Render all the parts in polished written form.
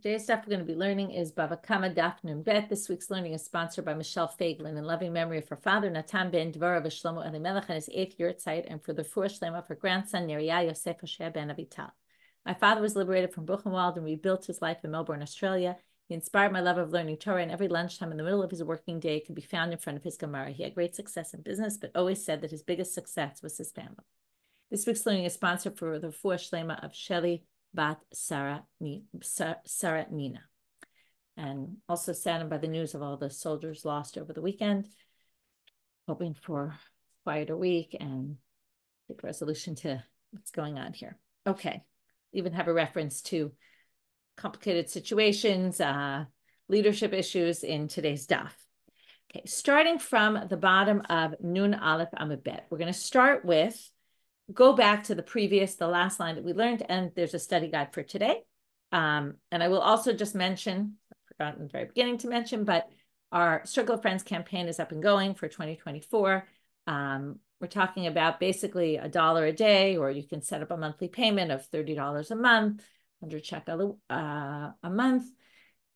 Today's stuff we're going to be learning is Bava Kamma Daf Nun Bet. This week's learning is sponsored by Michelle Feiglin in loving memory of her father, Natan ben Dvora v'Shlomo Elimelech, on his 8th yahrzeit, and for the refuah shlema of her grandson, Neriah Yosef Hoshea ben Avital. My father was liberated from Buchenwald and rebuilt his life in Melbourne, Australia. He inspired my love of learning Torah, and every lunchtime in the middle of his working day could be found in front of his Gemara. He had great success in business, but always said that his biggest success was his family. This week's learning is sponsored for the refuah shlema of Shelley Bat Sarah Nina, and also saddened by the news of all the soldiers lost over the weekend. Hoping for a quieter week and take resolution to what's going on here. Okay, even have a reference to complicated situations, leadership issues in today's daf. Okay, starting from the bottom of Nun Aleph Amud Bet, we're going to start with, go back to the last line that we learned, and there's a study guide for today. And I will also just mention, I forgot in the very beginning to mention, but our Circle of Friends campaign is up and going for 2024. We're talking about basically $1 a day, or you can set up a monthly payment of $30 a month, 100 shekel a month,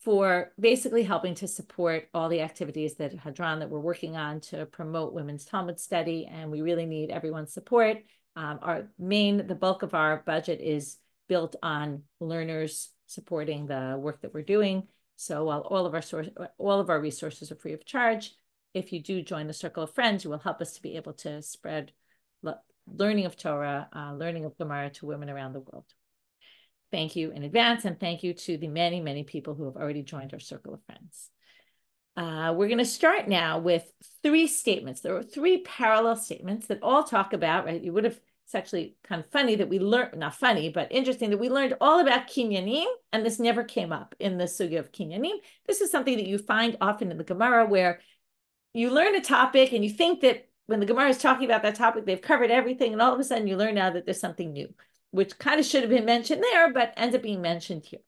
for basically helping to support all the activities that Hadran that we're working on to promote women's Talmud study. And we really need everyone's support. The bulk of our budget is built on learners supporting the work that we're doing. So while all of our resources are free of charge, if you do join the Circle of Friends, you will help us to be able to spread learning of Torah, learning of Gemara to women around the world. Thank you in advance, and thank you to the many, many people who have already joined our Circle of Friends. We're going to start now with 3 statements. There are 3 parallel statements that all talk about, right? It's actually kind of funny that we learned, not funny, but interesting that we learned all about kinyanim, and this never came up in the sugya of kinyanim. This is something that you find often in the Gemara, where you learn a topic and you think that when the Gemara is talking about that topic, they've covered everything, and all of a sudden you learn now that there's something new, which kind of should have been mentioned there, but ends up being mentioned here.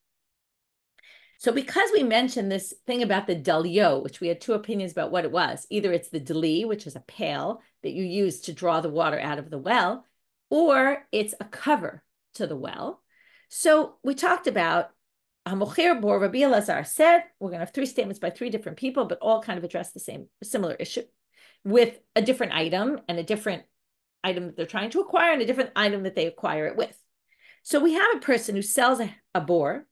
So because we mentioned this thing about the dalyo, which we had 2 opinions about what it was, either it's the dali, which is a pail that you use to draw the water out of the well, or it's a cover to the well. So we talked about Hamocher Bor Rabbi Elazar said, we're going to have 3 statements by 3 different people, but all kind of address the similar issue with a different item, and a different item that they're trying to acquire, and a different item that they acquire it with. So we have a person who sells a bore,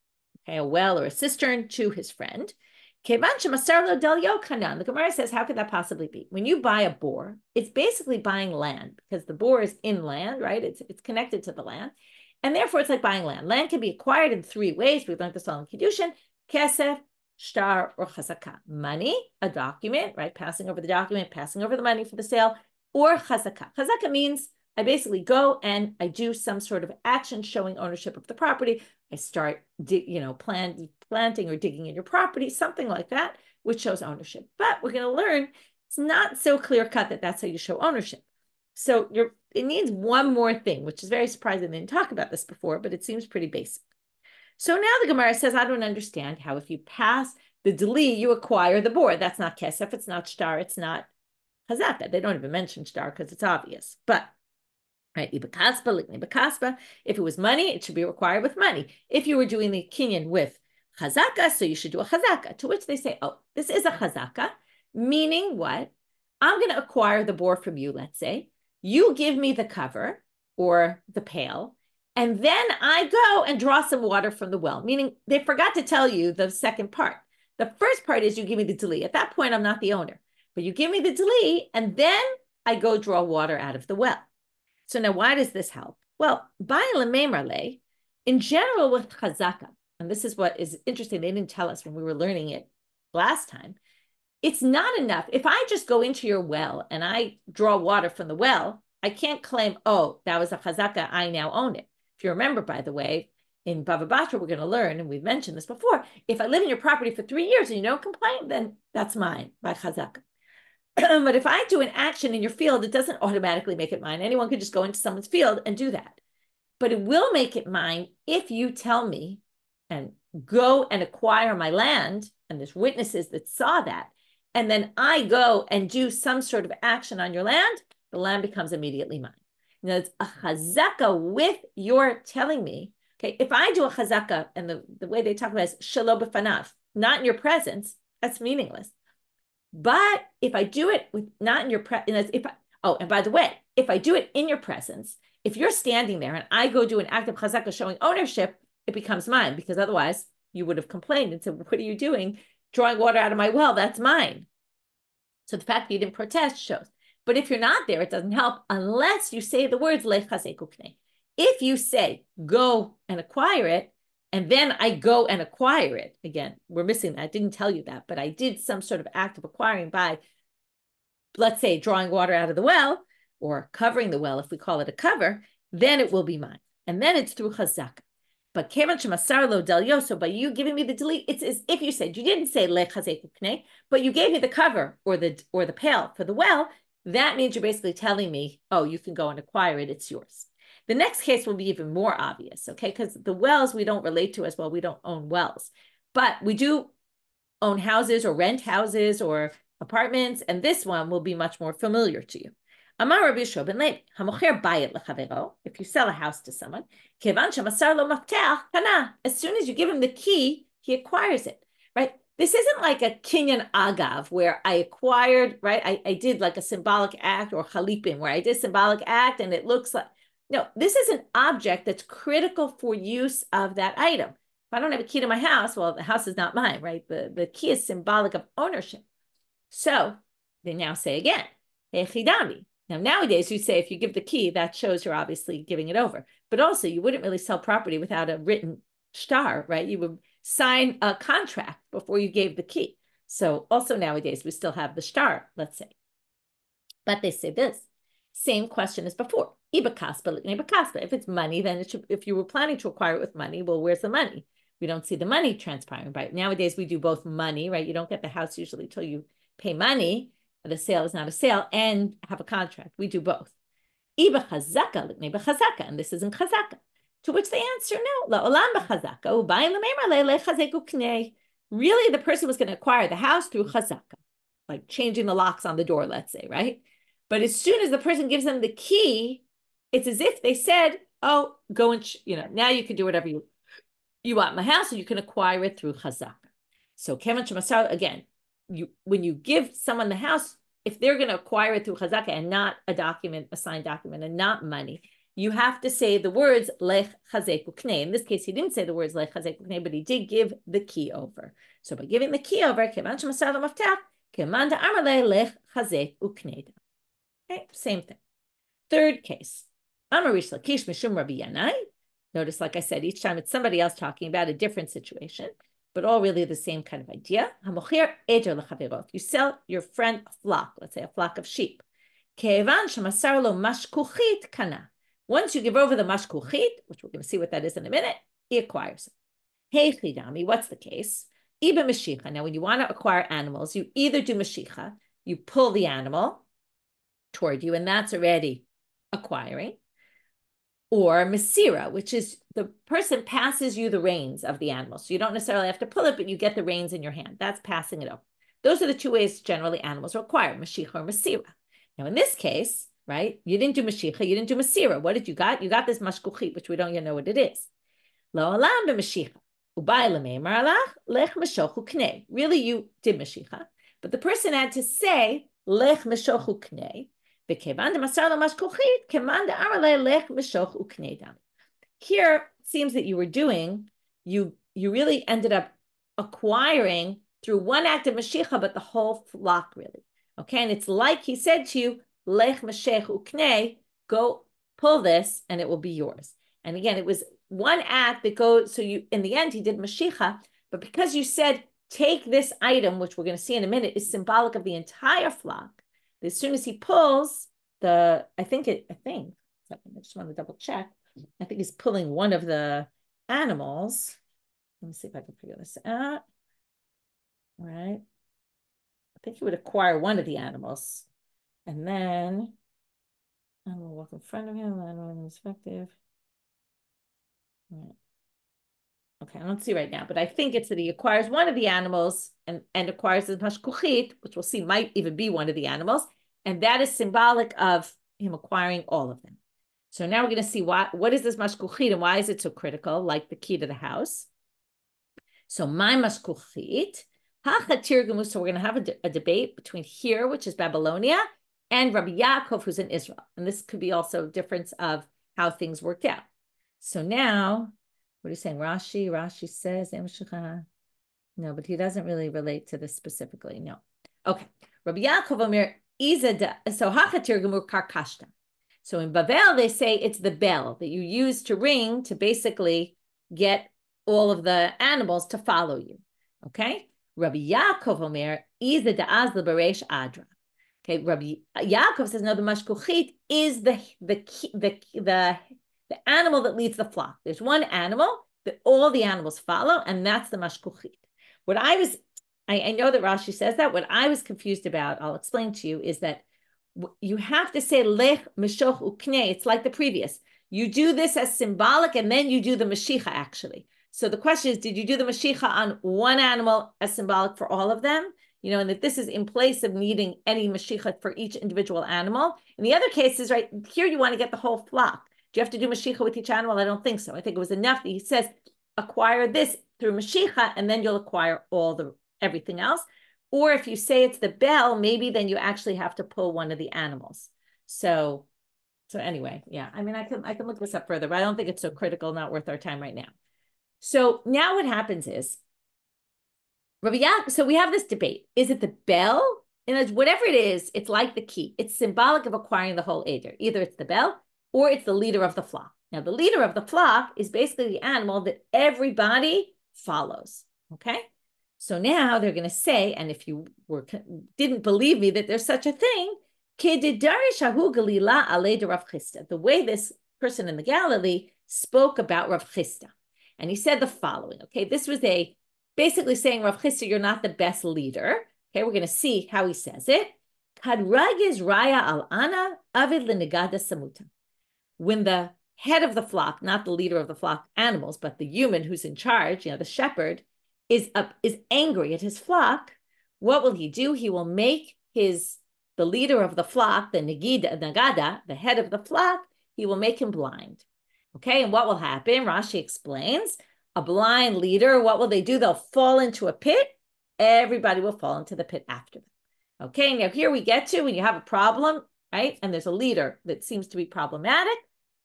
okay, a well or a cistern, to his friend. The Gemara says, how could that possibly be? When you buy a bore, it's basically buying land, because the bore is in land, right? It's connected to the land. And therefore, it's like buying land. Land can be acquired in 3 ways. We've learned this all in Kiddushin: kesef, shtar, or chazaka. Money, a document, right? Passing over the document, passing over the money for the sale, or chazaka. Chazaka means I basically go and I do some sort of action showing ownership of the property. I start, planting or digging in your property, something like that, which shows ownership. But we're going to learn it's not so clear cut that that's how you show ownership. So it needs one more thing, which is very surprising. They didn't talk about this before, but it seems pretty basic. So now the Gemara says, I don't understand how if you pass the dali, you acquire the bore. That's not kesef, it's not shtar, it's not chazaka. They don't even mention shtar because it's obvious. But right, if it was money, it should be required with money. If you were doing the kinyan with chazaka, so you should do a chazaka. To which they say, oh, this is a chazaka, meaning what? I'm going to acquire the bore from you, let's say. You give me the cover or the pail, and then I go and draw some water from the well, meaning they forgot to tell you the second part. The first part is you give me the dali. At that point, I'm not the owner, but you give me the dali, and then I go draw water out of the well. So now why does this help? Well, in general with chazaka, and this is what is interesting, they didn't tell us when we were learning it last time, it's not enough. If I just go into your well and I draw water from the well, I can't claim, oh, that was a chazaka, I now own it. If you remember, by the way, in Bava we're going to learn, and we've mentioned this before, if I live in your property for 3 years and you don't complain, then that's mine by chazaka. But if I do an action in your field, it doesn't automatically make it mine. Anyone could just go into someone's field and do that. But it will make it mine if you tell me and go and acquire my land, and there's witnesses that saw that, and then I go and do some sort of action on your land, the land becomes immediately mine. Now, it's a chazaka with your telling me, Okay, if I do a chazaka, and the way they talk about it is shelo b'fanav, not in your presence, that's meaningless. But if I do it with not in your presence, and by the way, if I do it in your presence, if you're standing there and I go do an act of chazaka showing ownership, it becomes mine, because otherwise you would have complained and said, what are you doing? Drawing water out of my well, that's mine. So the fact that you didn't protest shows. But if you're not there, it doesn't help unless you say the words lech chazek uknei. If you say, go and acquire it, and then I go and acquire it, again, we're missing that. I didn't tell you that, but I did some sort of act of acquiring by, let's say, drawing water out of the well or covering the well, if we call it a cover, then it will be mine. And then it's through chazaka. But kevan shemasar lo del yoso, by you giving me the delete, it's as if you said, you didn't say lech chazek uknei, but you gave me the cover or the pail for the well. That means you're basically telling me, oh, you can go and acquire it, it's yours. The next case will be even more obvious, okay? Because the wells we don't relate to as well. We don't own wells, but we do own houses or rent houses or apartments, and this one will be much more familiar to you. Amar Rabbi Yisrael ben Levi, hamocher bayit lechavero, if you sell a house to someone, kevan shemasar lo mafteach kana, as soon as you give him the key, he acquires it, right? This isn't like a kinyan agav where I acquired, right? I did like a symbolic act, or chalipin where I did a symbolic act and it looks like, no, this is an object that's critical for use of that item. If I don't have a key to my house, well, the house is not mine, right? The key is symbolic of ownership. So they now say again, echidami. Now, nowadays, you say if you give the key, that shows you're obviously giving it over. But also, you wouldn't really sell property without a written shtar, right? You would sign a contract before you gave the key. So also nowadays, we still have the shtar, let's say. But they say this, same question as before. If it's money, then it should, if you were planning to acquire it with money, well, where's the money? We don't see the money transpiring, right? Nowadays, we do both money, right? You don't get the house usually until you pay money. The sale is not a sale, and have a contract. We do both. And this isn't chazaka. To which they answer, no. Really, the person was going to acquire the house through chazaka, like changing the locks on the door, let's say, right? But as soon as the person gives them the key, it's as if they said, oh, go and, now you can do whatever you want in my house, and you can acquire it through chazaka. So, again, when you give someone the house, if they're going to acquire it through chazaka and not a signed document, and not money, you have to say the words lech chazek uknei. In this case, he didn't say the words lech chazek uknei, but he did give the key over. So by giving the key over, kevan shemasar lo maftach, keman da'amar le lech chazek uknei. Okay, same thing. Third case, Amar Rish Lakish mishum Rabbi Yanai. Notice, like I said, each time it's somebody else talking about a different situation, but all really the same kind of idea. If you sell your friend a flock, let's say a flock of sheep, once you give over the mashkuchit, which we're going to see what that is in a minute, he acquires it. Hey chidami, what's the case? Iba mashicha. Now, when you want to acquire animals, you either do mashicha, you pull the animal toward you, and that's already acquiring, or Masira, which is the person passes you the reins of the animal. So you don't necessarily have to pull it, but you get the reins in your hand. That's passing it over. Those are the two ways generally animals are acquired, Mashicha or Masira. Now, in this case, right, you didn't do Mashicha, you didn't do Masira. What did you got? You got this mashkuchit, which we don't even know what it is. Lo alam b'Mashicha. Really, you did Mashicha, but the person had to say, Lech meshochu knei. Here, it seems that you were doing, you really ended up acquiring through one act of Mashicha, but the whole flock really. Okay, and it's like he said to you, Lech meshech uknei, go pull this and it will be yours. And again, it was one act that goes, so you, in the end, he did Mashicha, but because you said, take this item, which we're going to see in a minute, is symbolic of the entire flock. As soon as he pulls I just want to double check. I think he's pulling one of the animals. Let me see if I can figure this out. All right. I think he would acquire one of the animals. And then I'm going to walk in front of him. Animal perspective. All right. Okay, I don't see right now, but I think it's that he acquires one of the animals and acquires the mashkuchit, which we'll see might even be one of the animals. And that is symbolic of him acquiring all of them. So now we're going to see what is this mashkuchit and why is it so critical, like the key to the house. So my mashkuchit, hachatir. So we're going to have a debate between here, which is Babylonia, and Rabbi Yaakov, who's in Israel. And this could be also a difference of how things worked out. So now, what are you saying? Rashi says, no, but he doesn't really relate to this specifically. No. Okay. Rabbi Yaakov Omer, so hachatir gemur karkashta. So in Bavel, they say it's the bell that you use to ring to basically get all of the animals to follow you. Okay? Rabbi Yaakov Omer, Iza da'az l'baresh adra. Okay, Rabbi Yaakov says, no, the mashkuchit is the animal that leads the flock. There's one animal that all the animals follow, and that's the mashkuchit. What I know that Rashi says that. What I was confused about, I'll explain to you, is that you have to say lech meshoch ukne. It's like the previous. You do this as symbolic, and then you do the mashicha actually. So the question is, did you do the mashicha on one animal as symbolic for all of them? You know, and that this is in place of needing any mashicha for each individual animal. In the other cases, right here, you want to get the whole flock. Do you have to do mashicha with each animal? I don't think so. I think it was enough that he says acquire this through mashicha, and then you'll acquire everything else. Or if you say it's the bell, maybe then you actually have to pull one of the animals. So anyway, yeah. I mean, I can look this up further, but I don't think it's so critical, not worth our time right now. So now what happens is, so we have this debate. Is it the bell? And whatever it is, it's like the key. It's symbolic of acquiring the whole Eder. Either it's the bell or it's the leader of the flock. Now, the leader of the flock is basically the animal that everybody follows, okay? So now they're going to say, and if you didn't believe me that there's such a thing, the way this person in the Galilee spoke about Rav Chisda. And he said the following, okay? This was basically saying, Rav Chisda, you're not the best leader. Okay, we're going to see how he says it. When the head of the flock, not the leader of the flock animals, but the human who's in charge, the shepherd, is angry at his flock, what will he do? He will make the leader of the flock, the nagada, the head of the flock, he will make him blind. Okay, and what will happen? Rashi explains, a blind leader, what will they do? They'll fall into a pit. Everybody will fall into the pit after them. Okay, now here we get to when you have a problem, right? And there's a leader that seems to be problematic,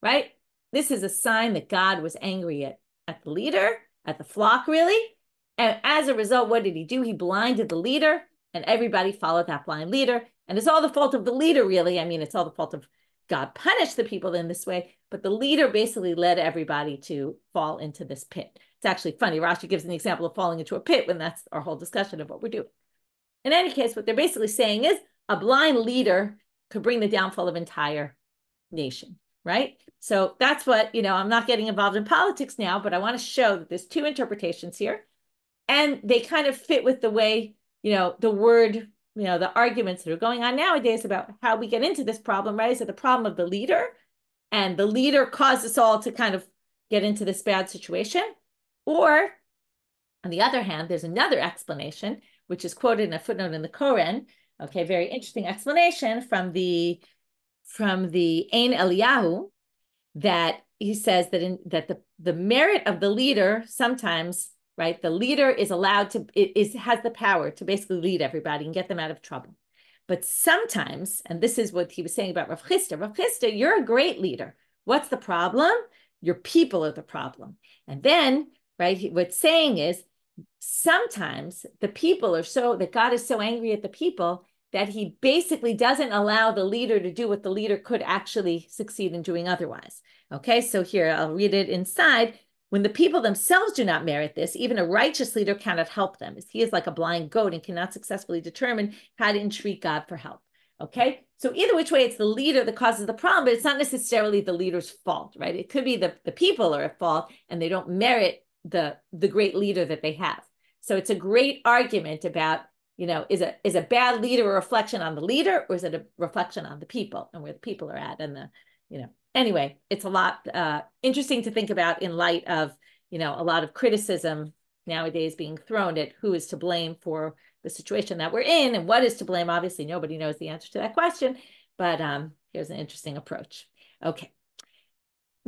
right? This is a sign that God was angry at the leader, at the flock, really. And as a result, what did he do? He blinded the leader, and everybody followed that blind leader. And it's all the fault of the leader, really. I mean, it's all the fault of God punished the people in this way, but the leader basically led everybody to fall into this pit. It's actually funny. Rashi gives an example of falling into a pit when that's our whole discussion of what we're doing. In any case, what they're basically saying is a blind leader could bring the downfall of an entire nation, right? So that's what, I'm not getting involved in politics now, but I want to show that there's two interpretations here. And they kind of fit with the way, the word, the arguments that are going on nowadays about how we get into this problem, right? Is it the problem of the leader? And the leader caused us all to kind of get into this bad situation? Or, on the other hand, there's another explanation, which is quoted in a footnote in the Koren. Okay, very interesting explanation from the Ein Eliyahu, that he says that the merit of the leader sometimes, right? The leader is allowed to, has the power to basically lead everybody and get them out of trouble. But sometimes, and this is what he was saying about Rav Chisda, you're a great leader. What's the problem? Your people are the problem. And then, right, what's saying is sometimes the people that God is so angry at the people that he basically doesn't allow the leader to do what the leader could actually succeed in doing otherwise. Okay, so here, I'll read it inside. When the people themselves do not merit this, even a righteous leader cannot help them, as he is like a blind goat and cannot successfully determine how to entreat God for help. Okay, so either which way, it's the leader that causes the problem, but it's not necessarily the leader's fault, right? It could be the people are at fault and they don't merit the great leader that they have. So it's a great argument about, is a bad leader a reflection on the leader, or is it a reflection on the people and where the people are at? And anyway, it's a lot interesting to think about in light of, a lot of criticism nowadays being thrown at who is to blame for the situation that we're in and what is to blame. Obviously, nobody knows the answer to that question, but here's an interesting approach. Okay.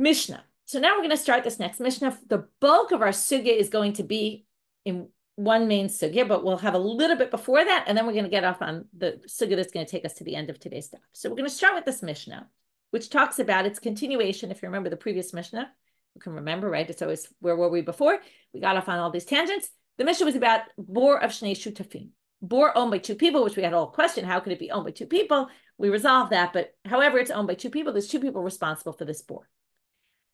Mishna. So now we're going to start this next Mishna. The bulk of our sugya is going to be in one main sugya, but we'll have a little bit before that, and then we're going to get off on the sugya that's going to take us to the end of today's stuff. So we're going to start with this Mishna, which talks about its continuation. If you remember the previous Mishna, you can remember, right? It's always, where were we before? We got off on all these tangents. The Mishna was about bor of Shnei Shutafim. Bor owned by two people, which we had a whole question. How could it be owned by two people? We resolved that, but however it's owned by two people, there's two people responsible for this bor.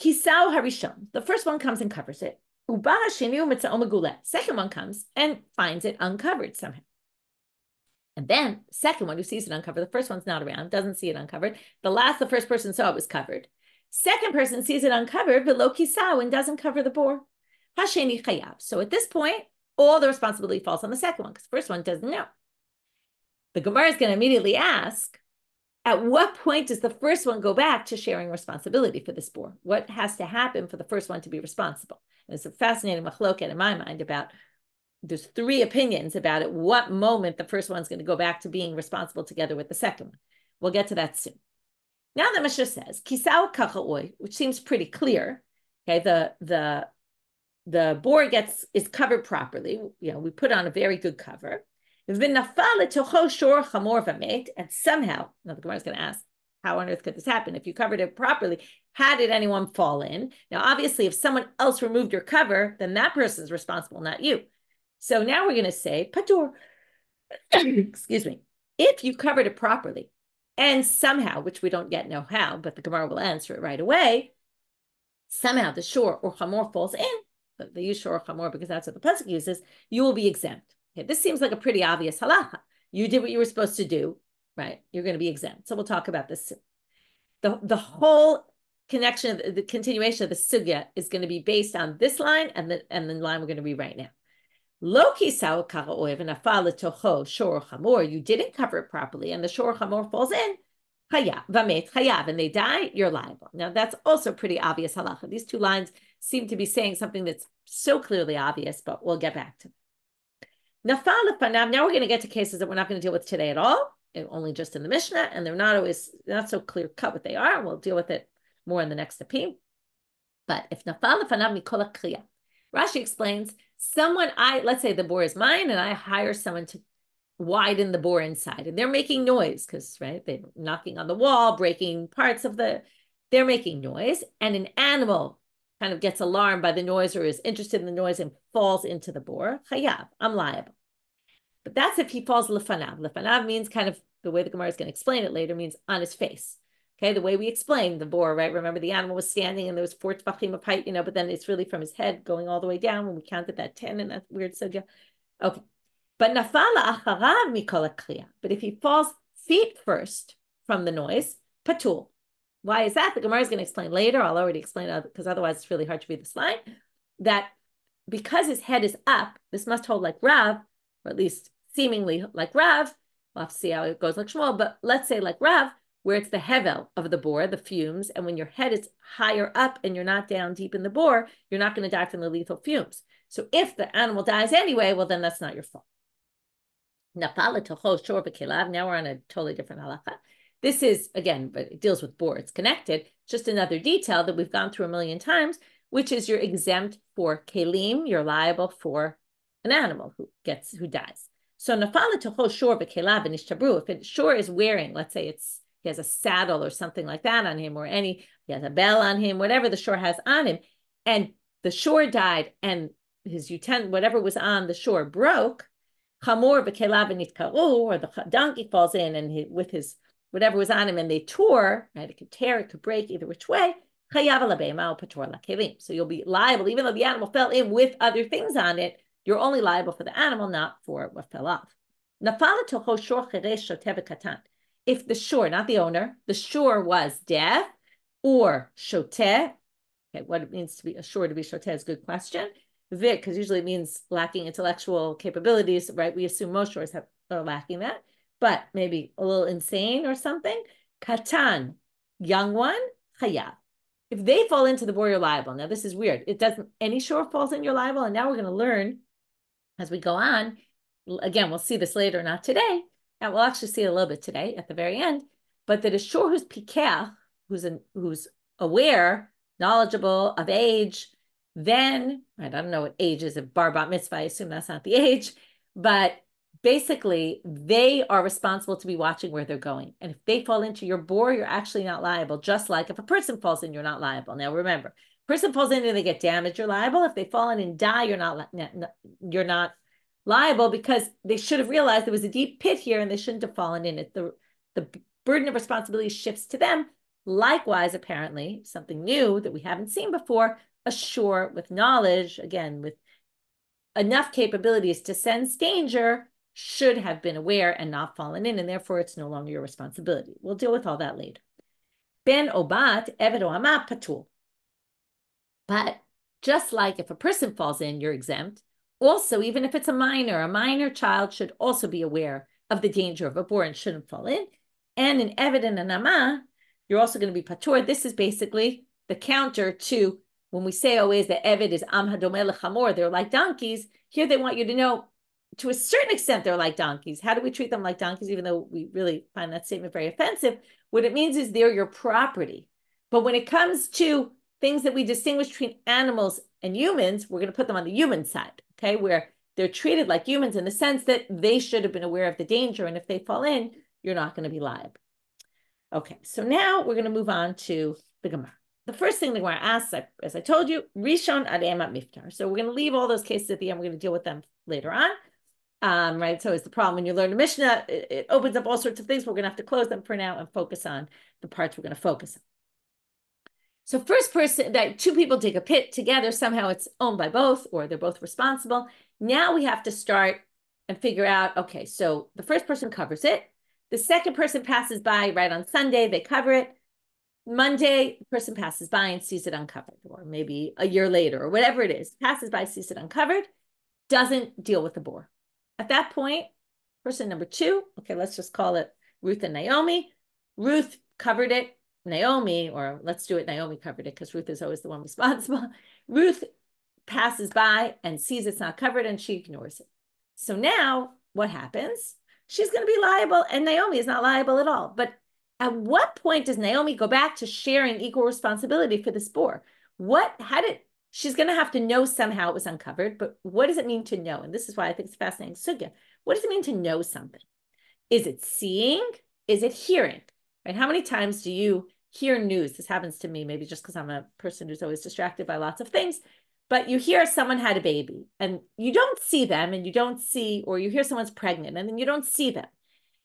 Kisau harishon. The first one comes and covers it. Uba hasheni u'mitzao megulet. Second one comes and finds it uncovered somehow. And then the second one who sees it uncovered, the first one's not around, doesn't see it uncovered. The first person saw it was covered. Second person sees it uncovered, velo kisau, and doesn't cover the bor. Hasheni chayav. So at this point, all the responsibility falls on the second one because the first one doesn't know. The Gemara is going to immediately ask, at what point does the first one go back to sharing responsibility for this bor? What has to happen for the first one to be responsible? And it's a fascinating machloket in my mind about, there's three opinions about at what moment the first one's going to go back to being responsible together with the second one. We'll get to that soon. Now the Mishna says, kisau kacha'oi, which seems pretty clear. Okay, the bor is covered properly. You know, we put on a very good cover. And somehow, now the Gemara is going to ask, how on earth could this happen? If you covered it properly, how did anyone fall in? Now, obviously, if someone else removed your cover, then that person's responsible, not you. So now we're going to say, patur, excuse me, if you covered it properly, and somehow, which we don't yet know how, but the Gemara will answer it right away, somehow the shor or chamor falls in, but they use shor or chamor because that's what the pasuk uses, you will be exempt. Okay, this seems like a pretty obvious halacha. You did what you were supposed to do, right? You're going to be exempt. So we'll talk about this soon. The whole connection of the continuation of the sugya is going to be based on this line and the line we're going to read right now. Loki sao karaoev and afal tocho shor chamor. You didn't cover it properly, and the shor chamor falls in. Chayav vamet chayav, and they die. You're liable. Now that's also pretty obvious halacha. These two lines seem to be saying something that's so clearly obvious, but we'll get back to it. Now we're going to get to cases that we're not going to deal with today at all, only just in the Mishnah, and they're not so clear cut what they are. We'll deal with it more in the next appeal. But if nafal lefanav mikol kriya, Rashi explains, let's say the bor is mine, and I hire someone to widen the bor inside, and they're making noise because, right, they're knocking on the wall, breaking parts of they're making noise, and an animal kind of gets alarmed by the noise or is interested in the noise and falls into the bor, chayav, I'm liable. But that's if he falls lefanav. Lefanav means kind of, the way the Gemara is going to explain it later, means on his face. Okay, the way we explained the bor, right? Remember the animal was standing and there was 4 tefachim of height, but then it's really from his head going all the way down when we counted that 10 in that weird sugya. Okay. But nafala acharav mikol kriya. But if he falls feet first from the noise, patul. Why is that? The Gemara is going to explain later. I'll already explain it because otherwise it's really hard to read this line. That because his head is up, this must hold like Rav, or at least seemingly like Rav. We'll have to see how it goes like Shmuel, but let's say like Rav, where it's the hevel of the bor, the fumes, and when your head is higher up and you're not down deep in the bor, you're not going to die from the lethal fumes. So if the animal dies anyway, well, then that's not your fault. Now we're on a totally different halacha. This is, again, but it deals with bor. It's connected. Just another detail that we've gone through a million times, which is you're exempt for kelim. You're liable for an animal who dies. So nafala toho shor v'kelav v'nishtabru. If it shor is wearing, let's say he has a saddle or something like that on him, or he has a bell on him, whatever the shor has on him, and the shor died and his utensil, whatever was on the shor, broke, chamor v'kelav v'nitkaru, or the donkey falls in and with his whatever was on him and they tore, right? It could tear, it could break, either which way. So you'll be liable, even though the animal fell in with other things on it, you're only liable for the animal, not for what fell off. If the shor, not the owner, the shor was deaf or shoteh, okay, what it means to be a shor to be shoteh is a good question. Vik, because usually it means lacking intellectual capabilities, right? We assume most shors are lacking that. But maybe a little insane or something. Katan, young one, chayav. If they fall into the bor, you're liable. Now, this is weird. Any shor falls in, you're liable. And now we're going to learn as we go on. Again, we'll see this later, not today. And we'll actually see it a little bit today at the very end. But that a shor who's pikeh, who's aware knowledgeable, of age, then, I don't know what age is, of bar bat mitzvah, I assume that's not the age, but basically they are responsible to be watching where they're going. And if they fall into your bore, you're actually not liable, just like if a person falls in, you're not liable. Now remember, person falls in and they get damaged, you're liable. If they fall in and die, you're not liable, because they should have realized there was a deep pit here and they shouldn't have fallen in it. The burden of responsibility shifts to them. Likewise, apparently, something new that we haven't seen before, a shiur with knowledge, again, with enough capabilities to sense danger, should have been aware and not fallen in, and therefore it's no longer your responsibility. We'll deal with all that later. Ben obat, eved o ama patur. But just like if a person falls in, you're exempt. Also, even if it's a minor child should also be aware of the danger of a bore and shouldn't fall in. And in eved and an ama, you're also going to be patur. This is basically the counter to when we say always that eved is am hadomeh lechamor, they're like donkeys. Here they want you to know, to a certain extent, they're like donkeys. How do we treat them like donkeys, even though we really find that statement very offensive? What it means is they're your property. But when it comes to things that we distinguish between animals and humans, we're going to put them on the human side, okay, where they're treated like humans in the sense that they should have been aware of the danger. And if they fall in, you're not going to be liable. Okay, so now we're going to move on to the Gemara. The first thing the Gemara asks, as I told you, Rishon Ademat Miftar. So we're going to leave all those cases at the end. We're going to deal with them later on. Right, so it's the problem when you learn the Mishna, it opens up all sorts of things. We're going to have to close them for now and focus on the parts we're going to focus on. So first person, that two people dig a pit together, somehow it's owned by both, or they're both responsible. Now we have to start and figure out, okay, so the first person covers it. The second person passes by right on Sunday, they cover it. Monday, the person passes by and sees it uncovered, or maybe a year later, or whatever it is, passes by, sees it uncovered, doesn't deal with the bore. At that point, person number two, okay, let's just call it Ruth and Naomi. Ruth covered it. Naomi, or let's do it, Naomi covered it because Ruth is always the one responsible. Ruth passes by and sees it's not covered and she ignores it. So now what happens? She's going to be liable and Naomi is not liable at all. But at what point does Naomi go back to sharing equal responsibility for this bore? She's going to have to know somehow it was uncovered, but what does it mean to know? And this is why I think it's fascinating. Sugya, what does it mean to know something? Is it seeing? Is it hearing? Right? How many times do you hear news? This happens to me, maybe just because I'm a person who's always distracted by lots of things, but you hear someone had a baby and you don't see them and you don't see, or you hear someone's pregnant and then you don't see them.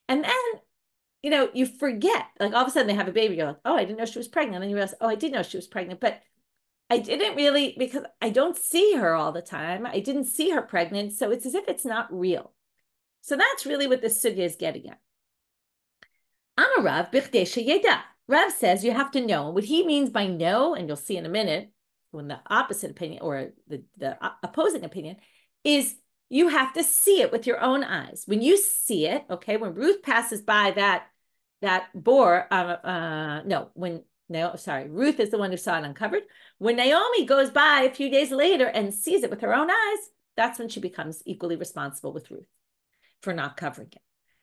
And then, you forget, like all of a sudden they have a baby. You're like, oh, I didn't know she was pregnant. And then you realize, oh, I did know she was pregnant, but I didn't really, because I don't see her all the time. I didn't see her pregnant. So it's as if it's not real. So that's really what this sugya is getting at. Amarav b'chdei sheyeda. Rav says you have to know. What he means by know, and you'll see in a minute, when the opposite opinion or the opposing opinion is you have to see it with your own eyes. When you see it, okay, when Ruth passes by that bore, Ruth is the one who saw it uncovered. When Naomi goes by a few days later and sees it with her own eyes, that's when she becomes equally responsible with Ruth for not covering it.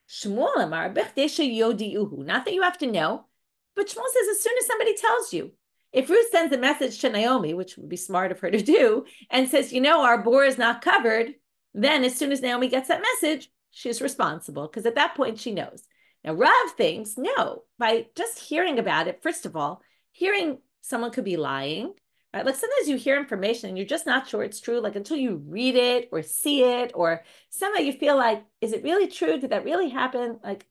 Shmuel amar b'chdei yodiuhu. Not that you have to know, but Shmuel says as soon as somebody tells you, if Ruth sends a message to Naomi, which would be smart of her to do, and says, our bore is not covered, then as soon as Naomi gets that message, she's responsible, because at that point she knows. Now, Rav thinks, no, by just hearing about it, first of all, hearing someone could be lying, right? Like sometimes you hear information and you're just not sure it's true, like until you read it or see it, or somehow you feel like, is it really true? Did that really happen? Like,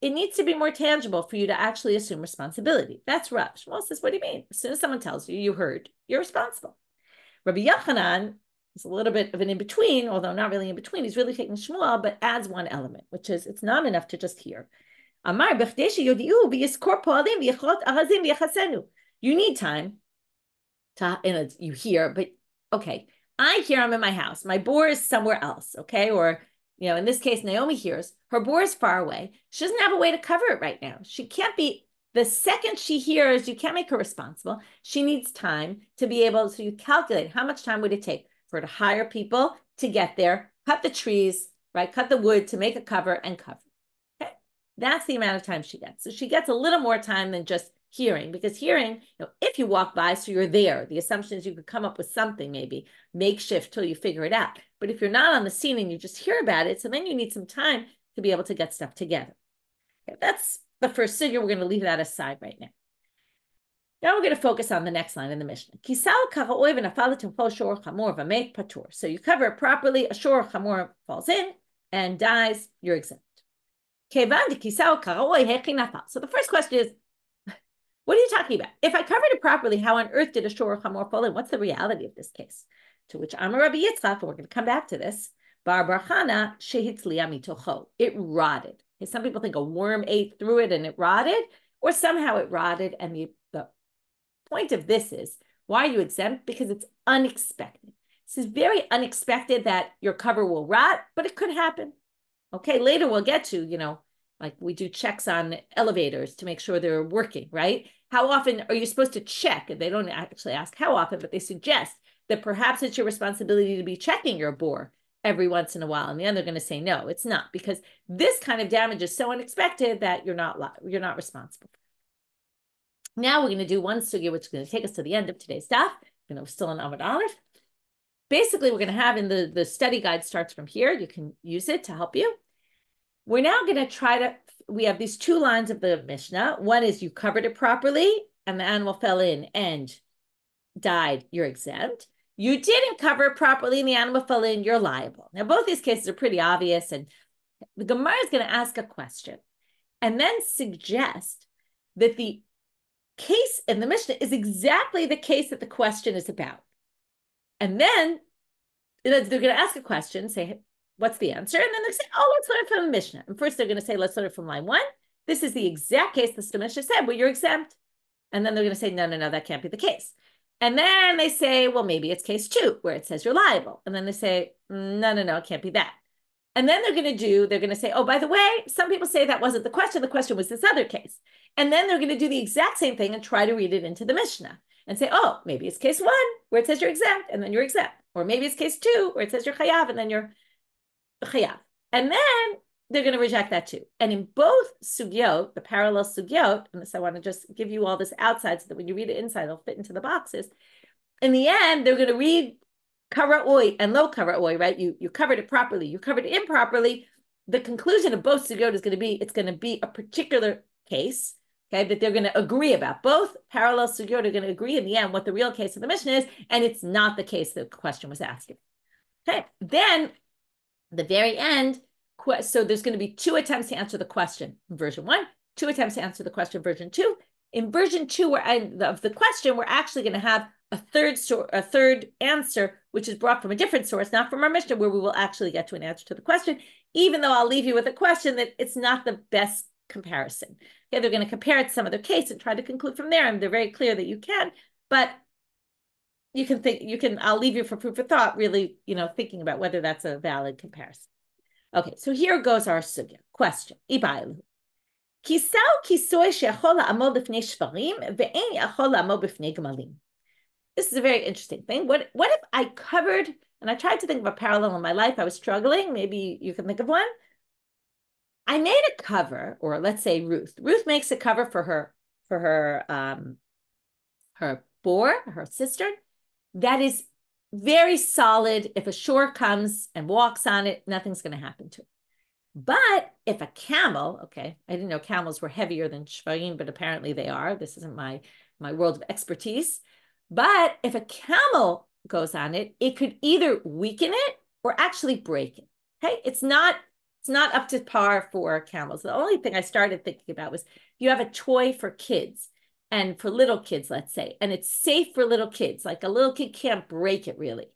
it needs to be more tangible for you to actually assume responsibility. That's Rav. Shmuel says, what do you mean? As soon as someone tells you, you heard, you're responsible. Rabbi Yochanan is a little bit of an in-between, although not really in-between. He's really taking Shmuel, but adds one element, which is it's not enough to just hear. You need time to, you hear, but okay, I hear I'm in my house. My bore is somewhere else, okay? Or in this case, Naomi hears her bore is far away. She doesn't have a way to cover it right now. She can't be, the second she hears, you can't make her responsible. She needs time to be able to calculate how much time would it take for her to hire people to get there, cut the trees, right? Cut the wood to make a cover and cover. Okay. That's the amount of time she gets. So she gets a little more time than just hearing, because hearing, if you walk by, so you're there, the assumption is you could come up with something, maybe makeshift till you figure it out. But if you're not on the scene and you just hear about it, so then you need some time to be able to get stuff together. Okay, that's the first sugya. We're going to leave that aside right now. Now we're going to focus on the next line in the Mishnah. So you cover it properly, a shor chamor falls in and dies, you're exempt. So the first question is, what are you talking about? If I covered it properly, how on earth did a shor chamor fall in? What's the reality of this case? To which I'm a Rabbi Yitzchak, and we're going to come back to this. It rotted. Some people think a worm ate through it and it rotted, or somehow it rotted. And the point of this is, why are you exempt? Because it's unexpected. This is very unexpected that your cover will rot, but it could happen. Okay, later we'll get to, like we do checks on elevators to make sure they're working, right? How often are you supposed to check? And they don't actually ask how often, but they suggest that perhaps it's your responsibility to be checking your bore every once in a while. And then they're going to say, no, it's not, because this kind of damage is so unexpected that you're not responsible. Now we're going to do one sugya, which is going to take us to the end of today's daf. Still in Amud Aleph. Basically, we're going to have in the study guide starts from here. You can use it to help you. We're now going to we have these two lines of the Mishnah. One is you covered it properly and the animal fell in and died, you're exempt. You didn't cover it properly and the animal fell in, you're liable. Now, both these cases are pretty obvious, and the Gemara is going to ask a question and then suggest that the case in the Mishnah is exactly the case that the question is about. And then they're going to ask a question, say, what's the answer? And then they'll say, oh, let's learn from the Mishnah. And first they're going to say, let's learn it from line 1. This is the exact case the Mishnah said, well, you're exempt. And then they're going to say, no, that can't be the case. And then they say, well, maybe it's case 2, where it says you're liable. And then they say, no, it can't be that. And then they're going to say, oh, by the way, some people say that wasn't the question. The question was this other case. And then they're going to do the exact same thing and try to read it into the Mishnah and say, oh, maybe it's case 1 where it says you're exempt and then you're exempt. Or maybe it's case 2 where it says you're chayav and then you're chayav. And then they're going to reject that too. And in both sugyot, the parallel sugyot, and this I want to just give you all this outside so that when you read it inside, it'll fit into the boxes. In the end, they're going to read kara'oi and lo kara'oi, right? You covered it properly, you covered it improperly. The conclusion of both sugyot is going to be, it's going to be a particular case, okay, that they're going to agree about. Both parallel sugyot are going to agree in the end what the real case of the Mishnah is, and it's not the case the question was asking. Okay, then the very end, so there's going to be 2 attempts to answer the question in version 1, 2 attempts to answer the question in version 2. In version 2 of the question, we're actually going to have a third answer, which is brought from a different source, not from our Mishnah, where we will actually get to an answer to the question, even though I'll leave you with a question that it's not the best comparison. Okay, they're going to compare it to some other case and try to conclude from there, and they're very clear that you can, but I'll leave you for food for thought, really, thinking about whether that's a valid comparison. Okay, so here goes our sugya. Question. Ibailu. Kisau kisoy she'achol ha'amod b'fnei shvarim ve'en yachol ha'amod b'fnei gemalim. This is a very interesting thing. What if I covered, and I tried to think of a parallel in my life, I was struggling, maybe you can think of one. I made a cover, or let's say Ruth. Ruth makes a cover for her bore, her cistern, that is very solid. If a shore comes and walks on it, nothing's going to happen to it. But if a camel, okay, I didn't know camels were heavier than shvarim, but apparently they are. This isn't my world of expertise. But if a camel goes on it, it could either weaken it or actually break it. Okay, it's not up to par for camels. The only thing I started thinking about was you have a toy for kids and for little kids, let's say, and it's safe for little kids. Like a little kid can't break it really,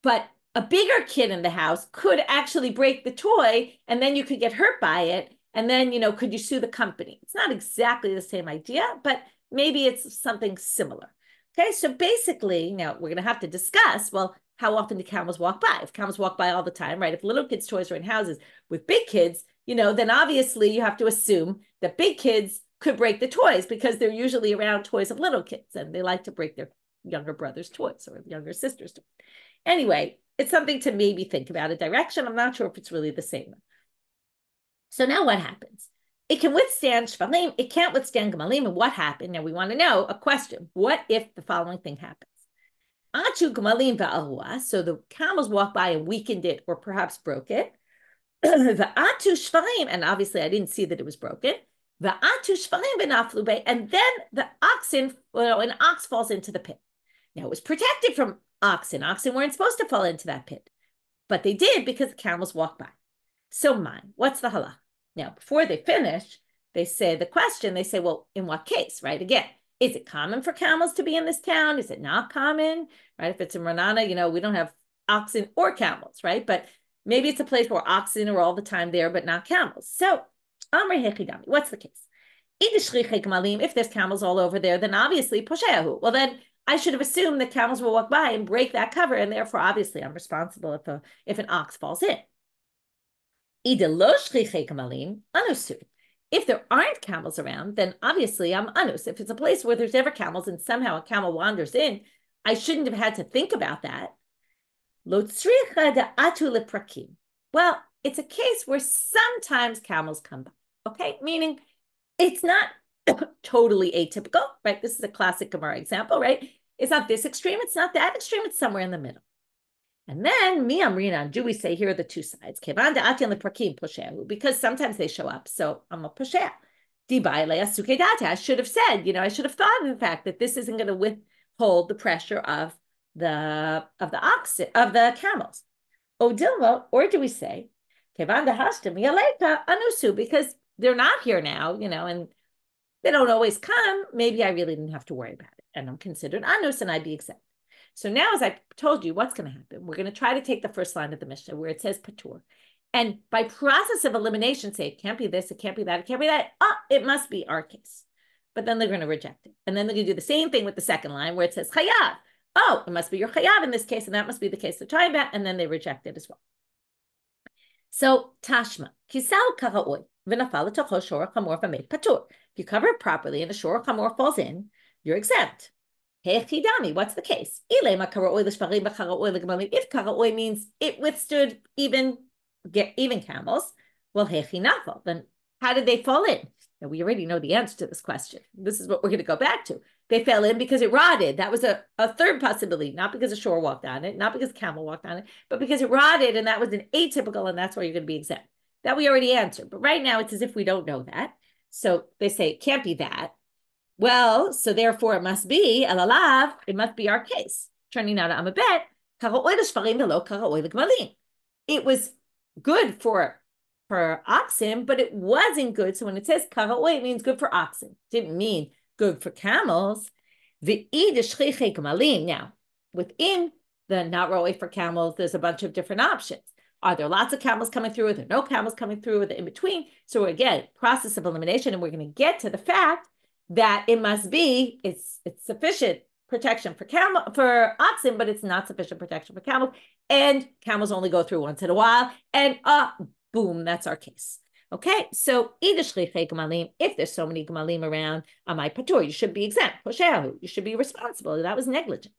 but a bigger kid in the house could actually break the toy, and then you could get hurt by it. And then, could you sue the company? It's not exactly the same idea, but maybe it's something similar. Okay, so basically, now we're going to have to discuss, well, how often do camels walk by? If camels walk by all the time, right? If little kids' toys are in houses with big kids, then obviously you have to assume that big kids could break the toys because they're usually around toys of little kids and they like to break their younger brother's toys or younger sister's toys. Anyway, it's something to maybe think about a direction. I'm not sure if it's really the same. So now what happens? It can withstand shvalim. It can't withstand gemalim. And what happened? Now we want to know a question. What if the following thing happens? Achu gemalim va'ahua. So the camels walked by and weakened it or perhaps broke it. Va'atu shvalim. And obviously I didn't see that it was broken. Va'atu shvalim v'naflu bei. And then the oxen, an ox falls into the pit. Now it was protected from oxen. Oxen weren't supposed to fall into that pit. But they did because the camels walked by. So mine, what's the halach? Now, before they finish, they say, well, in what case, right? Again, is it common for camels to be in this town? Is it not common, right? If it's in Ranana, we don't have oxen or camels, right? But maybe it's a place where oxen are all the time there, but not camels. So, what's the case? If there's camels all over there, then obviously, posheahu. Well, then I should have assumed that camels will walk by and break that cover, and therefore, obviously, I'm responsible if an ox falls in. If there aren't camels around, then obviously I'm anus. If it's a place where there's never camels and somehow a camel wanders in, I shouldn't have had to think about that. Well, it's a case where sometimes camels come by, okay? Meaning it's not totally atypical, right? This is a classic Gemara example, right? It's not this extreme, it's not that extreme, it's somewhere in the middle. And then, do we say here are the two sides? Because sometimes they show up. So I'm a poshea. I should have said, I should have thought of the fact that this isn't going to withhold the pressure of the oxen, of the camels. Or do we say, because they're not here now, and they don't always come, maybe I really didn't have to worry about it. And I'm considered anus and I'd be exempt. So now, as I told you, what's going to happen? We're going to try to take the first line of the Mishna where it says patur. And by process of elimination, say it can't be this, it can't be that, it can't be that. It must be our case. But then they're going to reject it. And then they're going to do the same thing with the second line where it says chayav. It must be your chayav in this case, and that must be the case they're talking about. And then they reject it as well. So tashma, kisal karaoy, v'nafal l'tocho shor chamor v'meit patur. If you cover it properly and the shor chamor falls in, you're exempt. What's the case? If karaoy means it withstood even camels, well, then how did they fall in? Now, we already know the answer to this question. This is what we're going to go back to. They fell in because it rotted. That was a third possibility, not because a shore walked on it, not because a camel walked on it, but because it rotted, and that was an atypical, and that's why you're going to be exempt. That we already answered. But right now, it's as if we don't know that. So they say it can't be that. Well, so therefore it must be, it must be our case. Turning now to Amabet, it was good for oxen, but it wasn't good. So when it says karaoy, it means good for oxen. It didn't mean good for camels. Now, within the not ro'eh for camels, there's a bunch of different options. Are there lots of camels coming through? Are there no camels coming through? Or the in between? So again, process of elimination, and we're going to get to the fact that it must be, it's sufficient protection for oxen, but it's not sufficient protection for camels. And camels only go through once in a while. And boom, that's our case. Okay, so if there's so many gemalim around, amai patur, you should be exempt. You should be responsible. That was negligent.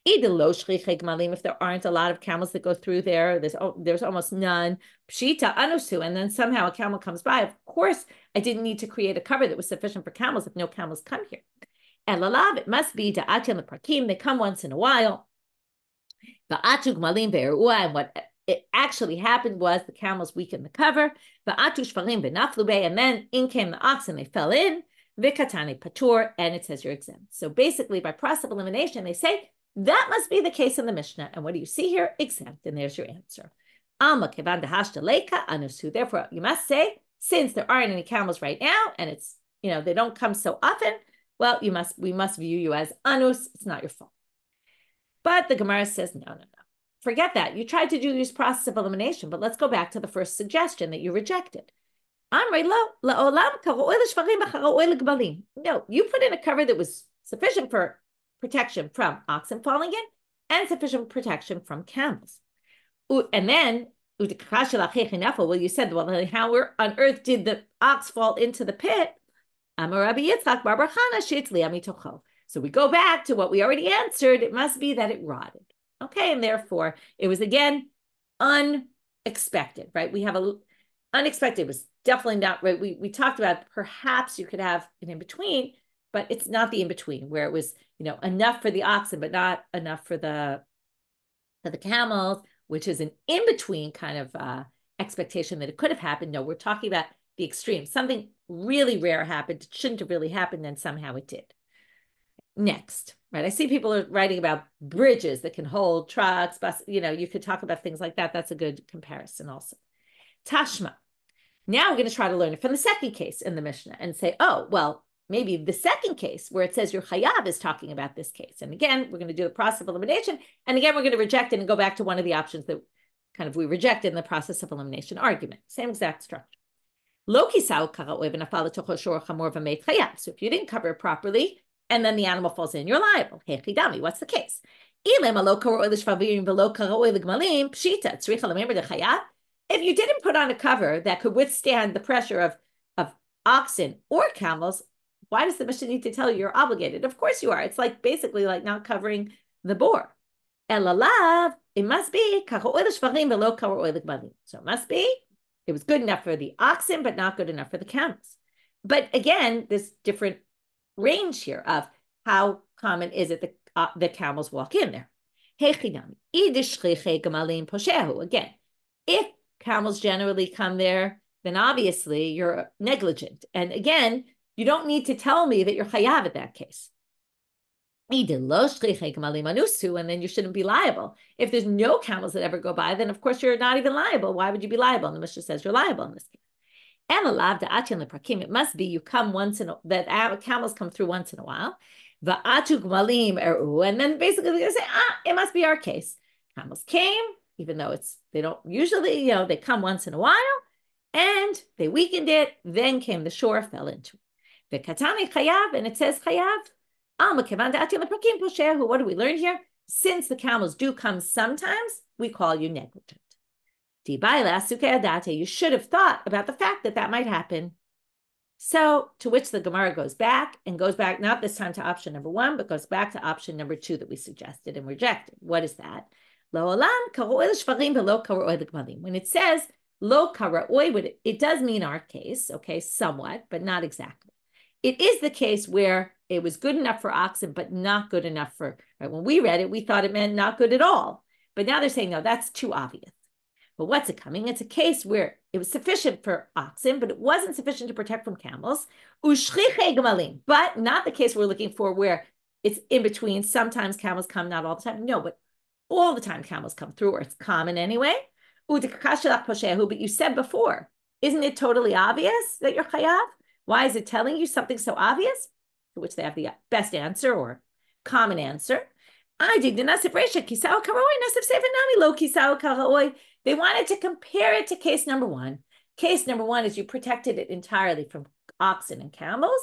If there aren't a lot of camels that go through there, there's almost none. Pshita anusu, and then somehow a camel comes by. Of course, I didn't need to create a cover that was sufficient for camels if no camels come here. And lalav, it must be da'atim leprakim. They come once in a while. Va'atu gmalim ve'erua, and what it actually happened was the camels weakened the cover. Va'atu shvalim v'naflu bei, and then in came the oxen. They fell in. V'katani patur, and it says you're exempt. So basically, by process of elimination, they say that must be the case in the Mishnah. And what do you see here? Exempt. And there's your answer. Therefore, you must say, since there aren't any camels right now, and it's, they don't come so often, well, we must view you as anus. It's not your fault. But the Gemara says, no. Forget that. You tried to do this process of elimination, but let's go back to the first suggestion that you rejected. No, you put in a cover that was sufficient for protection from oxen falling in and sufficient protection from camels. And then, well, you said, well, how on earth did the ox fall into the pit? Rabbi Yitzchak, so we go back to what we already answered. It must be that it rotted. Okay, and therefore, it was again unexpected, right? We have unexpected. It was definitely not right. We talked about perhaps you could have an in-between, but it's not the in-between where it was, enough for the oxen, but not enough for the camels, which is an in-between kind of expectation that it could have happened. No, we're talking about the extreme. Something really rare happened. It shouldn't have really happened, and somehow it did. Next, right? I see people are writing about bridges that can hold trucks, bus, you could talk about things like that. That's a good comparison also. Tashma. Now we're going to try to learn it from the second case in the Mishnah and say, oh, well, maybe the second case where it says your chayav is talking about this case. And again, we're going to do the process of elimination. And again, we're going to reject it and go back to one of the options that kind of we rejected in the process of elimination argument. Same exact structure. So if you didn't cover it properly, and then the animal falls in, you're liable. What's the case? If you didn't put on a cover that could withstand the pressure of oxen or camels, why does the Mishnah need to tell you you're obligated? Of course you are. It's like basically like not covering the boar. It must be. So it must be. It was good enough for the oxen, but not good enough for the camels. But again, this different range here of how common is it that the camels walk in there. Again, if camels generally come there, then obviously you're negligent. And again, you don't need to tell me that you're chayav at that case. And then you shouldn't be liable. If there's no camels that ever go by, then of course you're not even liable. Why would you be liable? And the Mishna says you're liable in this case. And it must be you come once in that camels come through once in a while. And then basically they're going to say, it must be our case. Camels came, even though they don't usually, they come once in a while, and they weakened it, then came the shore, fell into it. And it says chayav. What do we learn here? Since the camels do come sometimes, we call you negligent. You should have thought about the fact that might happen. So to which the Gemara goes back not this time to option number 1, but goes back to option number 2 that we suggested and rejected. What is that? When it says lo kara'oi, it does mean our case, okay, somewhat, but not exactly. It is the case where it was good enough for oxen, but not good enough for, right? When we read it, we thought it meant not good at all. But now they're saying, no, that's too obvious. But what's it coming? It's a case where it was sufficient for oxen, but it wasn't sufficient to protect from camels. But not the case we're looking for where it's in between. Sometimes camels come, not all the time. No, but all the time camels come through, or it's common anyway. But you said before, isn't it totally obvious that you're chayav? Why is it telling you something so obvious? To which they have the best answer or common answer. They wanted to compare it to case number 1. Case number 1 is you protected it entirely from oxen and camels,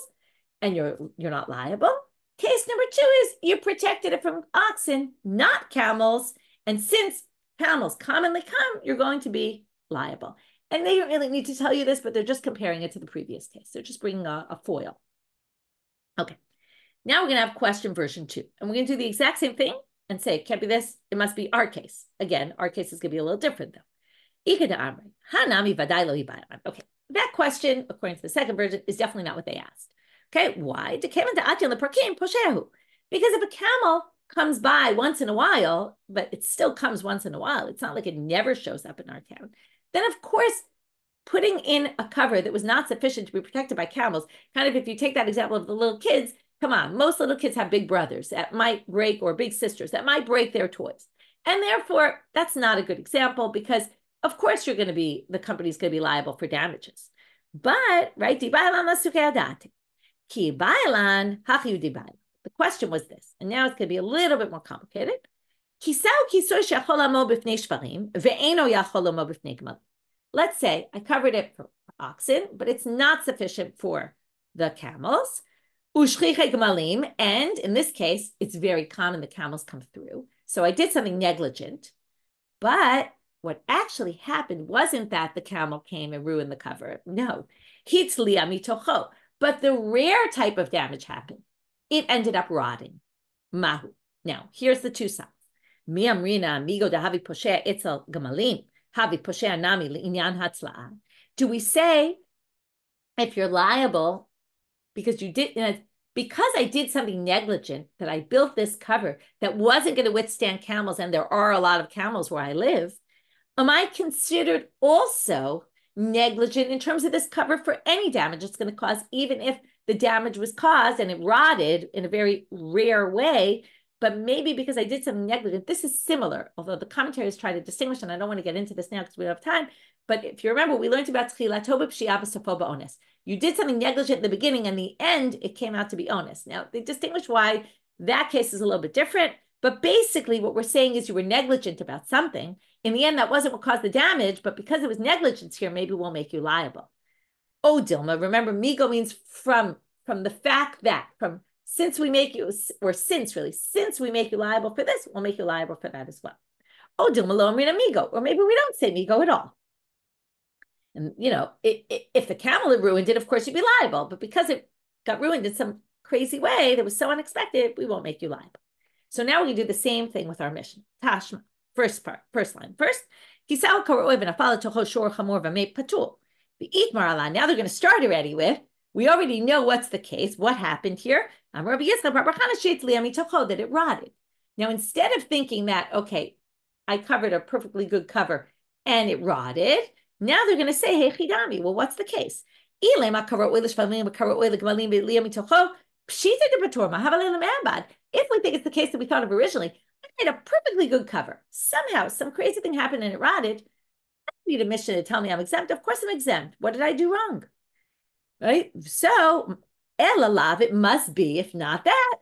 and you're not liable. Case number 2 is you protected it from oxen, not camels, and since camels commonly come, you're going to be liable. And they don't really need to tell you this, but they're just comparing it to the previous case. They're just bringing a foil. Okay, now we're going to have question version 2. And we're going to do the exact same thing and say, it can't be this, it must be our case. Again, our case is going to be a little different though. Okay, that question, according to the second version, is definitely not what they asked. Okay, why? Because if a camel comes by once in a while, but it still comes once in a while, it's not like it never shows up in our town, then of course, putting in a cover that was not sufficient to be protected by camels, kind of if you take that example of the little kids, come on, most little kids have big brothers that might break, or big sisters that might break their toys. And therefore, that's not a good example because, of course, the company's going to be liable for damages. But, right, the question was this, and now it's going to be a little bit more complicated. Let's say I covered it for oxen, but it's not sufficient for the camels. And in this case, it's very common the camels come through. So I did something negligent. But what actually happened wasn't that the camel came and ruined the cover. No. But the rare type of damage happened. It ended up rotting. Mahu. Now, here's the two sides. Do we say if you're liable because you did, because I did something negligent, that I built this cover that wasn't going to withstand camels, and there are a lot of camels where I live, am I considered also negligent in terms of this cover for any damage it's going to cause, even if the damage was caused and it rotted in a very rare way, but maybe because I did something negligent? This is similar, although the commentaries try to distinguish, and I don't want to get into this now because we don't have time. But if you remember, we learned about you did something negligent in the beginning, and the end, it came out to be onus. Now, they distinguish why that case is a little bit different, but basically what we're saying is you were negligent about something. In the end, that wasn't what caused the damage, but because it was negligence here, maybe we'll make you liable. Oh, Dilma, remember, migo means from the fact that, since we make you, or since we make you liable for this, we'll make you liable for that as well. Oh, Dilma, lo amrina migo, or maybe we don't say migo at all. And, if the camel had ruined it, of course, you'd be liable. But because it got ruined in some crazy way that was so unexpected, we won't make you liable. So now we do the same thing with our Mishna. Tashma, first line. First, now they're going to start already with, we already know what's the case, what happened here. Rabbi Yitzchak, that it rotted. Now, instead of thinking that, okay, I covered a perfectly good cover and it rotted, now they're going to say, hey, chidami, well, what's the case? If we think it's the case that we thought of originally, I made a perfectly good cover. Somehow, some crazy thing happened and it rotted. I need a Mishna to tell me I'm exempt. Of course I'm exempt. What did I do wrong? Right? So, elalav, it must be, if not that,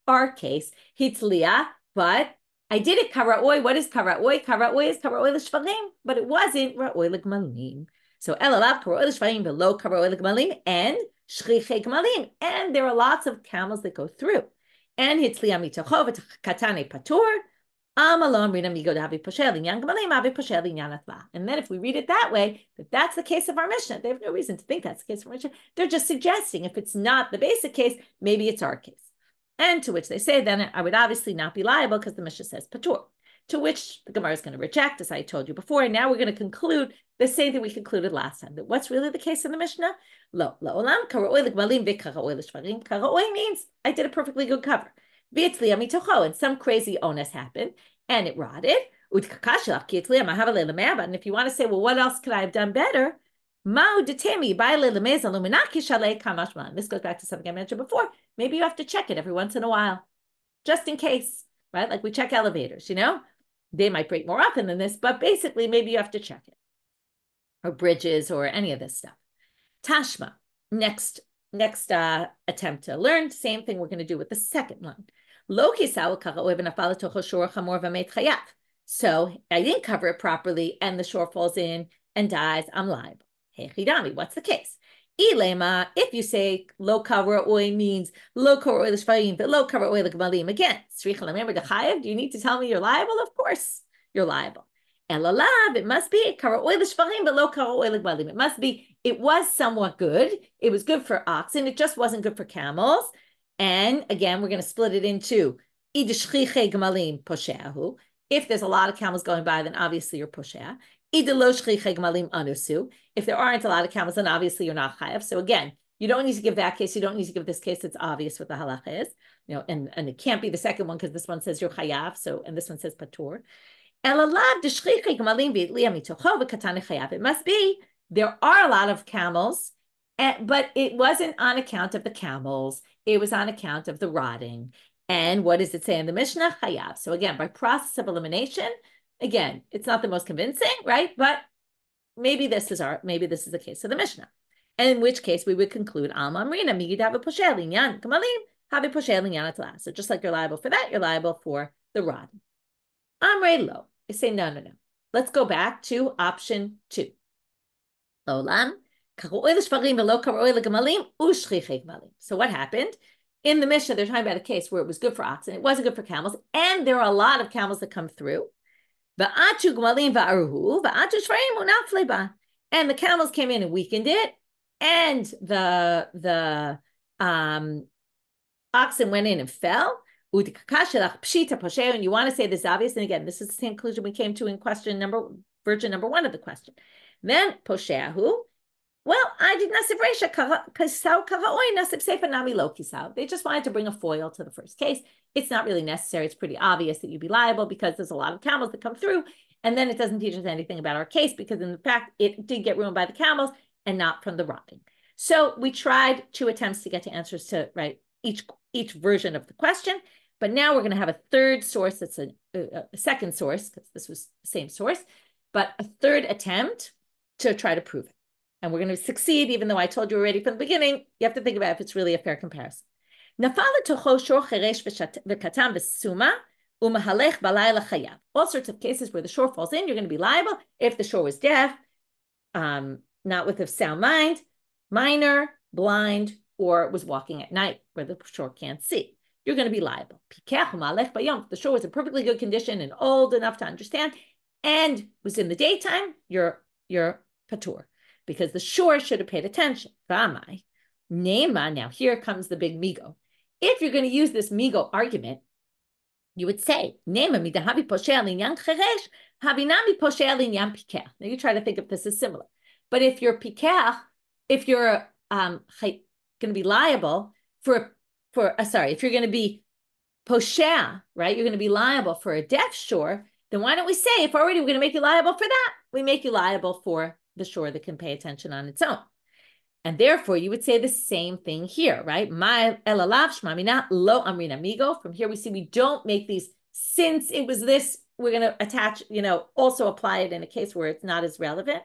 our case. Hitzliah, but I did it karaoy. What is karaoy? Karaoy is karaoy l'shvarim, but it wasn't ra'oy l'gmalim. So elalav karaoy l'shvarim below karaoy l'gmalim and shchichei gmalim. And there are lots of camels that go through. And hitzliah mitochov katane patur. And then if we read it that way, that that's the case of our Mishnah, they have no reason to think that's the case of our Mishnah. They're just suggesting if it's not the basic case, maybe it's our case. And to which they say, then I would obviously not be liable because the Mishnah says patur. To which the Gemara is going to reject, as I told you before. And now we're going to conclude the same thing we concluded last time. That what's really the case in the Mishnah? Karaoy means I did a perfectly good cover. And some crazy onus happened and it rotted. And if you want to say, well, what else could I have done better? This goes back to something I mentioned before. Maybe you have to check it every once in a while, just in case, right? Like we check elevators, they might break more often than this, but basically maybe you have to check it, or bridges or any of this stuff. Tashma, next attempt to learn, same thing we're going to do with the second line. So I didn't cover it properly and the shore falls in and dies, I'm liable. Hey, chidami, what's the case? Ilema, if you say lo cover oil means lo cover oil shvarim, but lo cover oil gmalim again. Remember the chayav? Do you need to tell me you're liable? Of course, you're liable. Elalav, it must be cover oil shvarim, but lo cover oil gmalim. It must be. It was somewhat good. It was good for oxen. It just wasn't good for camels. And again, we're going to split it into idishchiche gmalim posheahu. If there's a lot of camels going by, then obviously you're poshea. If there aren't a lot of camels, then obviously you're not chayav. So again, you don't need to give that case. You don't need to give this case. It's obvious what the halacha is. And it can't be the second one because this one says you're chayav. So, and this one says patur. It must be there are a lot of camels, but it wasn't on account of the camels. It was on account of the rotting. And what does it say in the Mishnah? Chayav. So again, by process of elimination, again, it's not the most convincing, right? But maybe this is the case of the Mishnah. And in which case we would conclude, Alma Amrina, Migid have a posher linyan, Kamalim have a posher linyan atlas. So just like you're liable for that, you're liable for the rod. Amre lo. I say no. Let's go back to option 2. Olam. So what happened? In the Mishnah, they're talking about a case where it was good for oxen, it wasn't good for camels, and there are a lot of camels that come through. And the camels came in and weakened it, and the oxen went in and fell. And you want to say this is obvious, and again, this is the same conclusion we came to in version number 1 of the question. Then posheahu, Well, I did nasib reisha kisau karaoi nasib sefer nami lo kisau. They just wanted to bring a foil to the first case. It's not really necessary. It's pretty obvious that you'd be liable because there's a lot of camels that come through. And then it doesn't teach us anything about our case because in fact, it did get ruined by the camels and not from the rotting. So we tried 2 attempts to get to answers to each version of the question. But now we're going to have a third source. That's a second source because this was the same source, but a third attempt to try to prove it. And we're going to succeed, even though I told you already from the beginning, you have to think about if it's really a fair comparison. All sorts of cases where the shore falls in, you're going to be liable if the shore was deaf, not with a sound mind, minor, blind, or was walking at night where the shore can't see. You're going to be liable. If the shore was in perfectly good condition and old enough to understand and was in the daytime, you're patur because the shore should have paid attention. Nema, now here comes the big migo. If you're going to use this migo argument, you would say, Nema midahavi poshea linyan cheresh, havinami poshea linyan pikeh. Now you try to think if this is similar. But if you're pikeh, if you're going to be liable if you're going to be poshea, right, you're going to be liable for a deaf shore, then why don't we say, if already we're going to make you liable for that, we make you liable for the shore that can pay attention on its own. And therefore, you would say the same thing here, right? My elalav shmamina lo amrina migo. From here, we see we don't make these, since it was this, we're going to attach, also apply it in a case where it's not as relevant.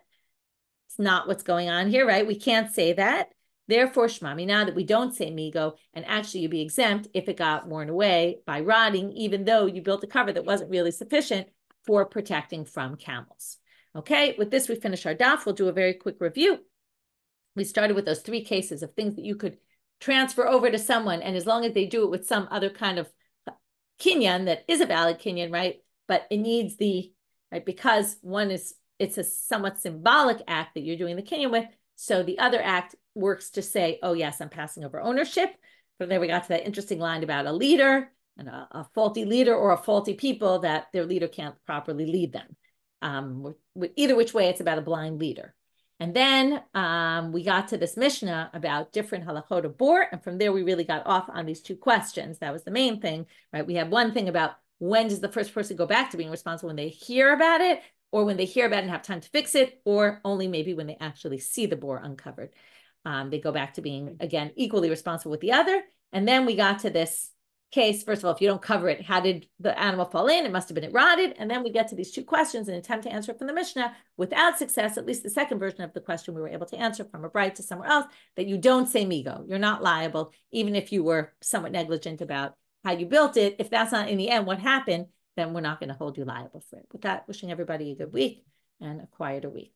It's not what's going on here, right? We can't say that. Therefore, shmamina, that we don't say migo, and actually you'd be exempt if it got worn away by rotting, even though you built a cover that wasn't really sufficient for protecting from camels. Okay, with this, we finish our daf. We'll do a very quick review. We started with those 3 cases of things that you could transfer over to someone, and as long as they do it with some other kind of kinyan that is a valid kinyan, right? But it needs right, because it's a somewhat symbolic act that you're doing the kinyan with, so the other act works to say, oh yes, I'm passing over ownership. But then we got to that interesting line about a leader and a faulty leader or a faulty people that their leader can't properly lead them. Either which way, it's about a blind leader. And then we got to this Mishna about different halachot of bor. And from there, we really got off on these 2 questions. That was the main thing, right? We have one thing about when does the first person go back to being responsible, when they hear about it, or when they hear about it and have time to fix it, or only maybe when they actually see the bor uncovered. They go back to being, again, equally responsible with the other. And then we got to this case. First of all, if you don't cover it, how did the animal fall in? It must have been it rotted. And then we get to these 2 questions and attempt to answer from the Mishna without success. At least the second version of the question we were able to answer from a braita somewhere else, that you don't say migo. You're not liable, even if you were somewhat negligent about how you built it. If that's not in the end what happened, then we're not going to hold you liable for it. With that, wishing everybody a good week and a quieter week.